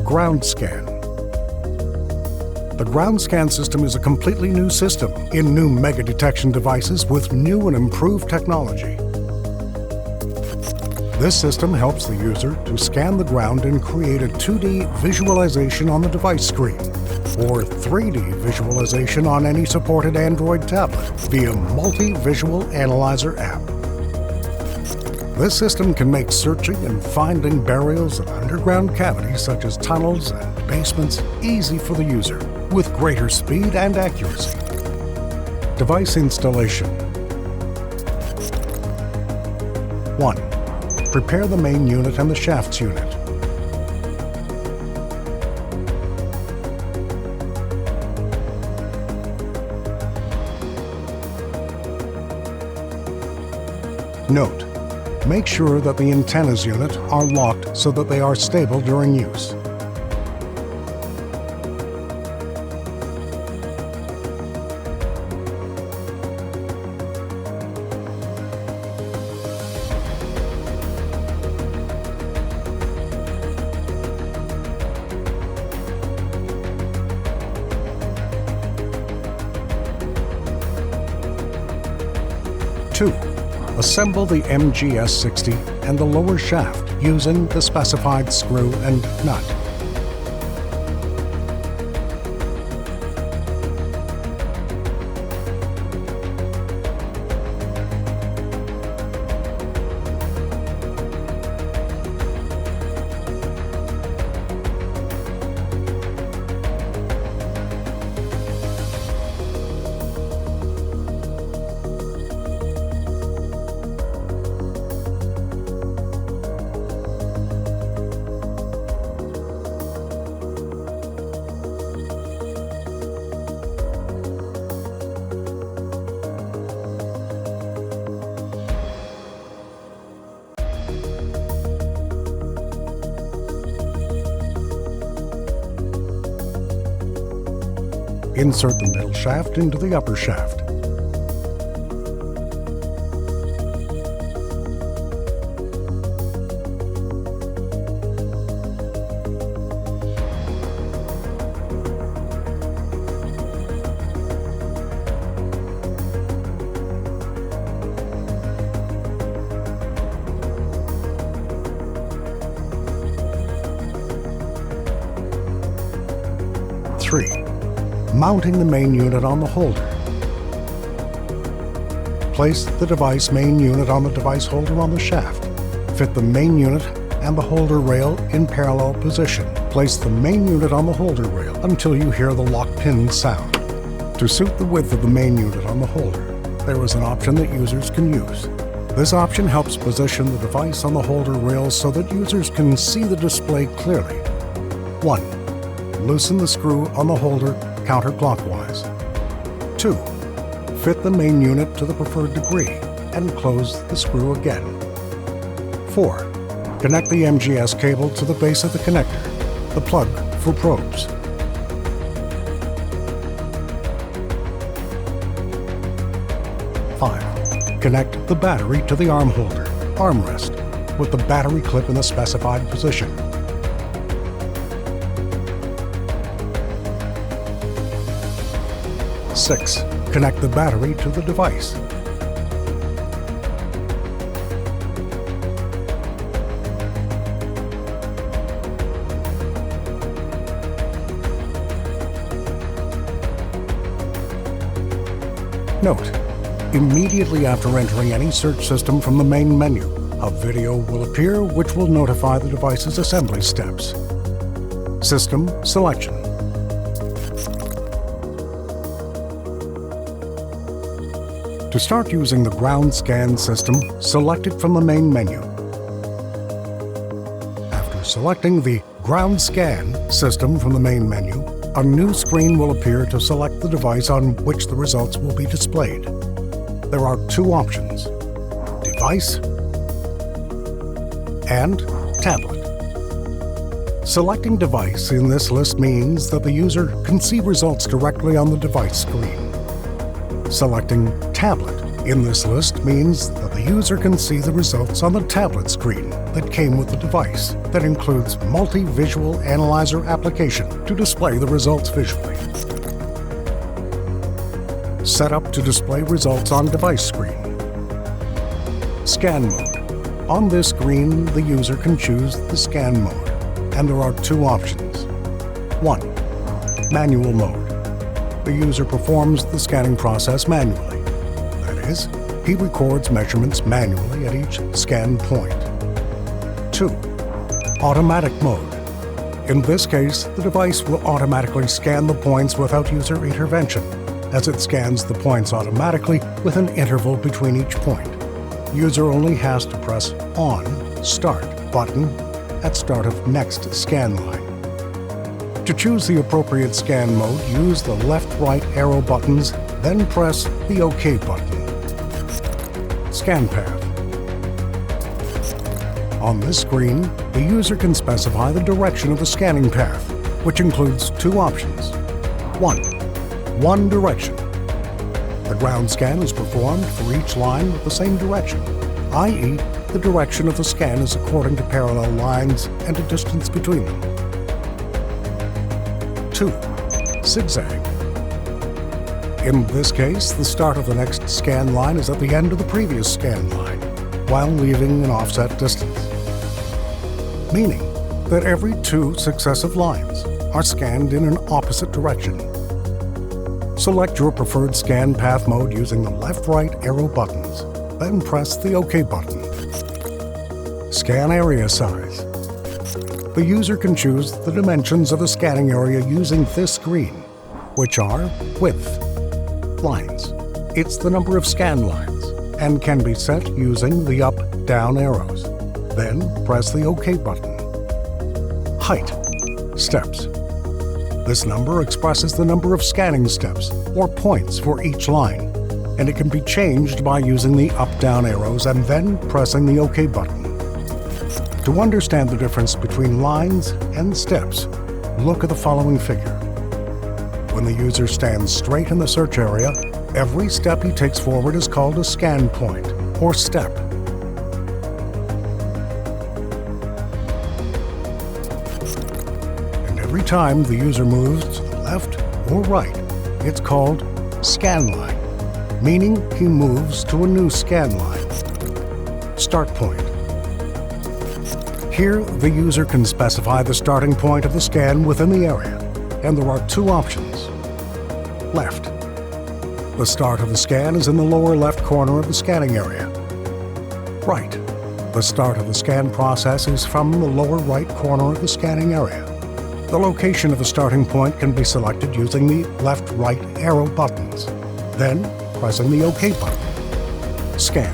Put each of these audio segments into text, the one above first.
ground scan. The ground scan system is a completely new system in new mega detection devices with new and improved technology. This system helps the user to scan the ground and create a 2D visualization on the device screen, or 3D visualization on any supported Android tablet via Multi-Visual Analyzer app. This system can make searching and finding burials and underground cavities such as tunnels and basements easy for the user with greater speed and accuracy. Device installation. 1. Prepare the main unit and the shafts unit. Note: make sure that the antennas unit are locked so that they are stable during use. 2. Assemble the MGS-60 and the lower shaft using the specified screw and nut. Insert the middle shaft into the upper shaft. Mounting the main unit on the holder. Place the device main unit on the device holder on the shaft. Fit the main unit and the holder rail in parallel position. Place the main unit on the holder rail until you hear the lock pin sound. To suit the width of the main unit on the holder, there is an option that users can use. This option helps position the device on the holder rail so that users can see the display clearly. 1. Loosen the screw on the holder counterclockwise. 2. Fit the main unit to the preferred degree and close the screw again. 4. Connect the MGS cable to the base of the connector, the plug for probes. 5. Connect the battery to the arm holder, armrest, with the battery clip in the specified position. 6. Connect the battery to the device. 'Note: immediately after entering any search system from the main menu, a video will appear which will notify the device's assembly steps. System selection. To start using the ground scan system, select it from the main menu. After selecting the ground scan system from the main menu, a new screen will appear to select the device on which the results will be displayed. There are 2 options: device and tablet. Selecting device in this list means that the user can see results directly on the device screen. Selecting Tablet in this list means that the user can see the results on the tablet screen that came with the device that includes multi-visual analyzer application to display the results visually. Set up to display results on device screen. Scan mode. On this screen, the user can choose the scan mode, and there are two options. 1. Manual mode. The user performs the scanning process manually. That is, he records measurements manually at each scan point. 2. Automatic mode. In this case, the device will automatically scan the points without user intervention, as it scans the points automatically with an interval between each point. User only has to press On Start button at start of next scan line. To choose the appropriate scan mode, use the left-right arrow buttons, then press the OK button. Scan path. On this screen, the user can specify the direction of the scanning path, which includes two options. 1 direction. The ground scan is performed for each line with the same direction, i.e., the direction of the scan is according to parallel lines and a distance between them. 2. Zigzag. In this case, the start of the next scan line is at the end of the previous scan line, while leaving an offset distance, meaning that every 2 successive lines are scanned in an opposite direction. Select your preferred scan path mode using the left-right arrow buttons, then press the OK button. Scan area size. The user can choose the dimensions of the scanning area using this screen, which are width, lines. It's the number of scan lines, and can be set using the up-down arrows. Then press the OK button. Height, steps. This number expresses the number of scanning steps, or points for each line, and it can be changed by using the up-down arrows and then pressing the OK button. To understand the difference between lines and steps, look at the following figure. When the user stands straight in the search area, every step he takes forward is called a scan point, or step. Every time the user moves to the left or right, it's called scan line, meaning he moves to a new scan line. Start point. Here, the user can specify the starting point of the scan within the area, and there are two options. Left. The start of the scan is in the lower left corner of the scanning area. Right. The start of the scan process is from the lower right corner of the scanning area. The location of the starting point can be selected using the left-right arrow buttons, then pressing the OK button. Scan.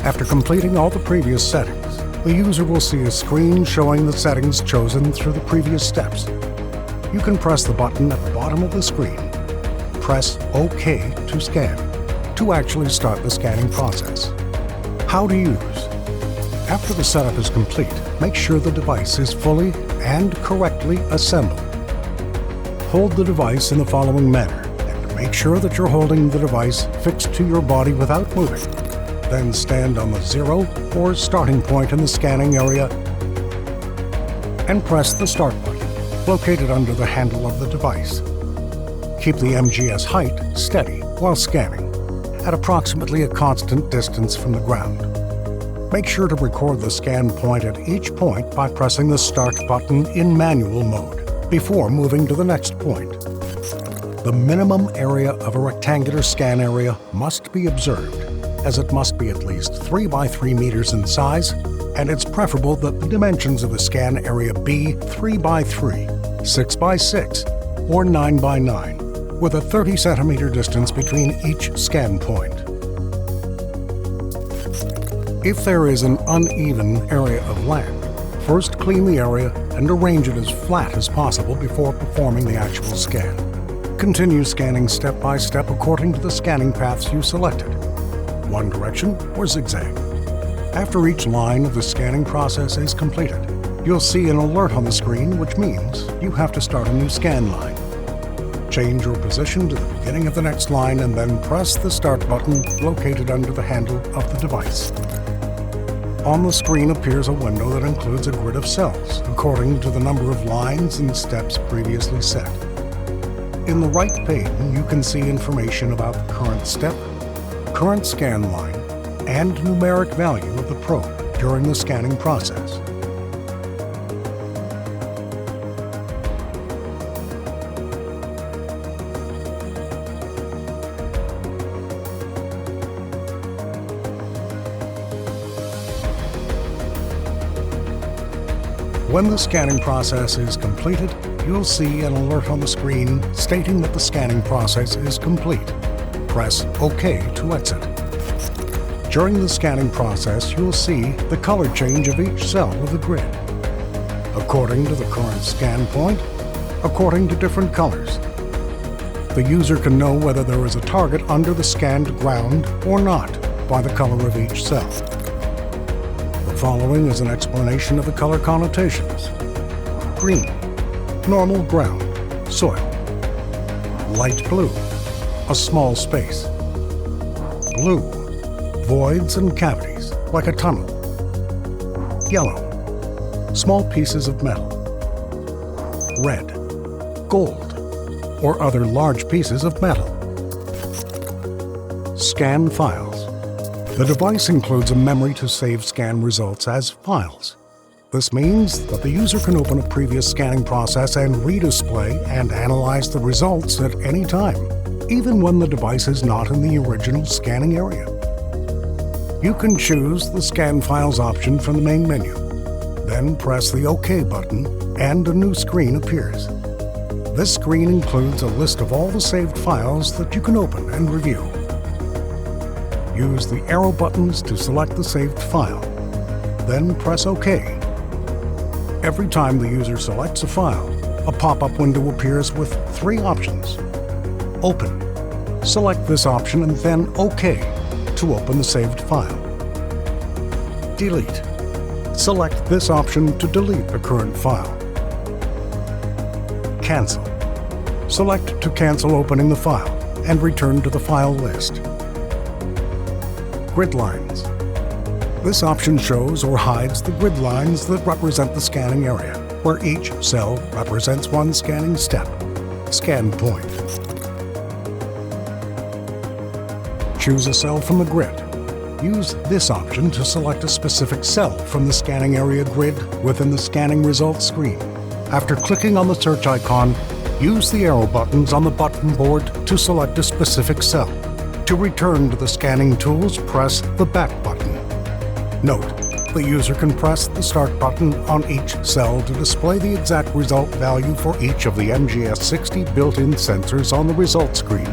After completing all the previous settings, the user will see a screen showing the settings chosen through the previous steps. You can press the button at the bottom of the screen. Press OK to scan, to actually start the scanning process. How to use. After the setup is complete, make sure the device is fully and correctly assembled. Hold the device in the following manner, and make sure that you're holding the device fixed to your body without moving. Then stand on the 0 or starting point in the scanning area and press the Start button, located under the handle of the device. Keep the MGS height steady while scanning, at approximately a constant distance from the ground. Make sure to record the scan point at each point by pressing the Start button in manual mode before moving to the next point. The minimum area of a rectangular scan area must be observed, as it must be at least 3 by 3 meters in size, and it's preferable that the dimensions of the scan area be 3 by 3, 6 by 6, or 9 by 9, with a 30 centimeter distance between each scan point. If there is an uneven area of land, first clean the area and arrange it as flat as possible before performing the actual scan. Continue scanning step by step according to the scanning paths you selected, one direction or zigzag. After each line of the scanning process is completed, you'll see an alert on the screen, which means you have to start a new scan line. Change your position to the beginning of the next line and then press the Start button located under the handle of the device. On the screen appears a window that includes a grid of cells, according to the number of lines and steps previously set. In the right pane, you can see information about the current step, current scan line, and numeric value of the probe during the scanning process. When the scanning process is completed, you'll see an alert on the screen stating that the scanning process is complete. Press OK to exit. During the scanning process, you'll see the color change of each cell of the grid, according to the current scan point, according to different colors. The user can know whether there is a target under the scanned ground or not by the color of each cell. The following is an explanation of the color connotations. Green, normal ground, soil. Light blue, a small space. Blue, voids and cavities, like a tunnel. Yellow, small pieces of metal. Red, gold, or other large pieces of metal. Scan files. The device includes a memory to save scan results as files. This means that the user can open a previous scanning process and redisplay and analyze the results at any time, even when the device is not in the original scanning area. You can choose the Scan Files option from the main menu. Then press the OK button and a new screen appears. This screen includes a list of all the saved files that you can open and review. Use the arrow buttons to select the saved file. Then press OK. Every time the user selects a file, a pop-up window appears with three options. Open. Select this option and then OK to open the saved file. Delete. Select this option to delete the current file. Cancel. Select to cancel opening the file and return to the file list. Grid lines. This option shows or hides the grid lines that represent the scanning area, where each cell represents one scanning step. Scan point. Choose a cell from the grid. Use this option to select a specific cell from the scanning area grid within the scanning results screen. After clicking on the search icon, use the arrow buttons on the button board to select a specific cell. To return to the scanning tools, press the Back button. Note, the user can press the Start button on each cell to display the exact result value for each of the MGS60 built-in sensors on the result screen.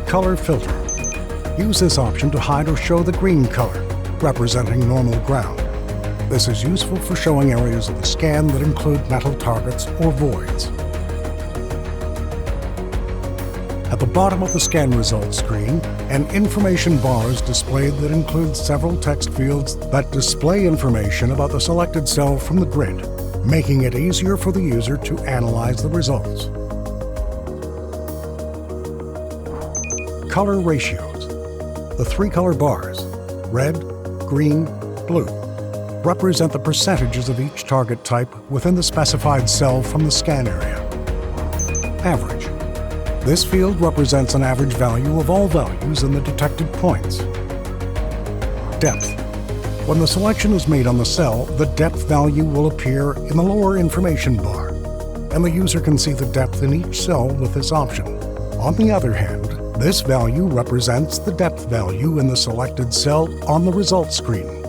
Color filter. Use this option to hide or show the green color, representing normal ground. This is useful for showing areas of the scan that include metal targets or voids. At the bottom of the scan results screen, an information bar is displayed that includes several text fields that display information about the selected cell from the grid, making it easier for the user to analyze the results. Color ratios. The three color bars, red, green, blue, represent the percentages of each target type within the specified cell from the scan area. Average. This field represents an average value of all values in the detected points. Depth. When the selection is made on the cell, the depth value will appear in the lower information bar, and the user can see the depth in each cell with this option. On the other hand, this value represents the depth value in the selected cell on the results screen.